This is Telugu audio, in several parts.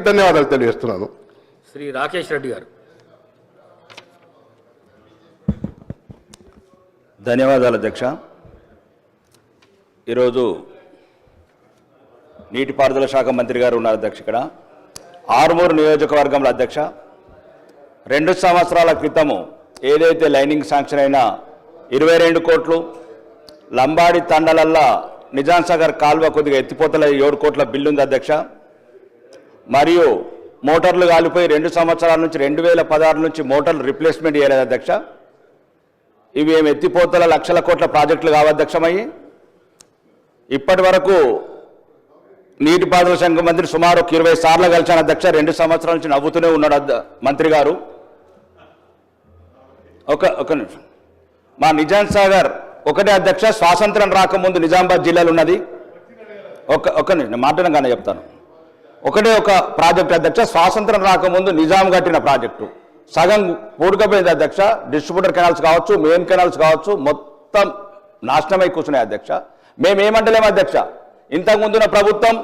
ధన్యవాదాలు తెలియజేస్తున్నాను. శ్రీ రాకేష్ రెడ్డి గారు. ధన్యవాదాలు అధ్యక్ష. ఈరోజు నీటిపారుదల శాఖ మంత్రి గారు ఉన్నారు అధ్యక్ష. ఇక్కడ ఆర్మూరు నియోజకవర్గంలో అధ్యక్ష 2 సంవత్సరాల క్రితము ఏదైతే లైనింగ్ శాంక్షన్ అయినా 22 కోట్లు, లంబాడి తండలల్లా నిజాం సాగర్ కాల్వ కొద్దిగా ఎత్తిపోతల 7 కోట్ల బిల్లు ఉంది అధ్యక్ష. మరియు మోటార్లు కాలిపోయి 2 సంవత్సరాల నుంచి 2016 నుంచి మోటార్లు రిప్లేస్మెంట్ చేయలేదు అధ్యక్ష. ఇవి ఏమి ఎత్తిపోతల లక్షల కోట్ల ప్రాజెక్టులు కావధ్యక్షమయ్యి ఇప్పటి వరకు నీటిపారుదల శాఖ మంత్రి సుమారు 20 సార్లు కలిశాను అధ్యక్ష. 2 సంవత్సరాల నుంచి నవ్వుతూనే ఉన్నాడు మంత్రి గారు. ఒక నిమిషం. మా నిజాం సాగర్ ఒకటే అధ్యక్ష, స్వాతంత్రం రాకముందు నిజామాబాద్ జిల్లాలో ఉన్నది. ఒక నిమిషం మాట్లాడగానే చెప్తాను. ఒకటే ఒక ప్రాజెక్ట్ అధ్యక్ష, స్వాతంత్రం రాకముందు నిజాం కట్టిన ప్రాజెక్టు సగం పూడకపోయింది అధ్యక్ష. డిస్ట్రిబ్యూటర్ కెనాల్స్ కావచ్చు, మెయిన్ కెనాల్స్ కావచ్చు, మొత్తం నాశనమై కూర్చున్నాయి అధ్యక్ష. మేమేమంటలేము అధ్యక్ష, ఇంతకుముందున్న ప్రభుత్వం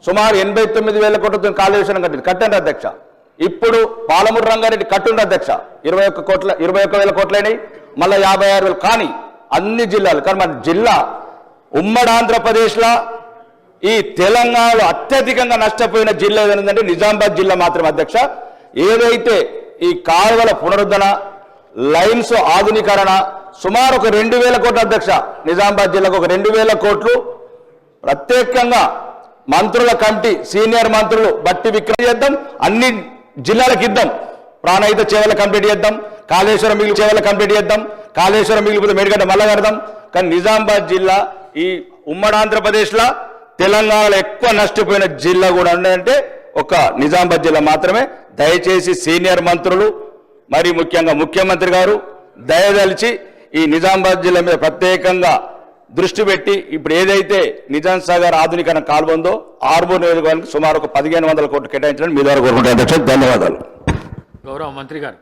సుమారు 89,000 కోట్లతో కాళేశ్వరం కట్టండి అధ్యక్ష. ఇప్పుడు పాలమూరు రంగారెడ్డి కట్టుండి అధ్యక్ష 21,000 కోట్లైనవి, మళ్ళీ 56,000. కానీ అన్ని జిల్లాలు, కానీ మన జిల్లా ఉమ్మడి ఆంధ్రప్రదేశ్లో ఈ తెలంగాణలో అత్యధికంగా నష్టపోయిన జిల్లా ఏదంటే నిజామాబాద్ జిల్లా మాత్రం అధ్యక్ష. ఏదైతే ఈ కాలువల పునరుద్ధరణ, లైన్స్ ఆధునీకరణ సుమారు ఒక 2,000 కోట్ల అధ్యక్ష. నిజామాబాద్ జిల్లాకు ఒక 2,000 కోట్లు ప్రత్యేకంగా మంత్రుల కమిటీ, సీనియర్ మంత్రులు బట్టి విక్రమ్ చేద్దాం, అన్ని జిల్లాలకు ఇద్దాం. ప్రాణహిత చేవల కంప్లీట్ చేద్దాం, కాళేశ్వరం మిగిలి చేవల కంప్లీట్ చేద్దాం, కాళేశ్వరం మిగిలిపోతే మేడిగడ్డ మళ్ళా కడదాం. కానీ నిజామాబాద్ జిల్లా ఈ ఉమ్మడి ఆంధ్రప్రదేశ్లో తెలంగాణలో ఎక్కువ నష్టపోయిన జిల్లా కూడా అంటే ఒక నిజామాబాద్ జిల్లా మాత్రమే. దయచేసి సీనియర్ మంత్రులు మరి ముఖ్యంగా ముఖ్యమంత్రి గారు దయదలిచి ఈ నిజామాబాద్ జిల్లా మీద ప్రత్యేకంగా దృష్టి పెట్టి ఇప్పుడు ఏదైతే నిజాం సాగర్ ఆధునీకరణ కాలువ ఉందో ఆర్మూర్ నియోజకవర్గానికి సుమారు ఒక 1,500 కోట్లు కేటాయించడం మీ ద్వారా కోరుకుంటున్నాను. ధన్యవాదాలు. గౌరవ మంత్రి గారు.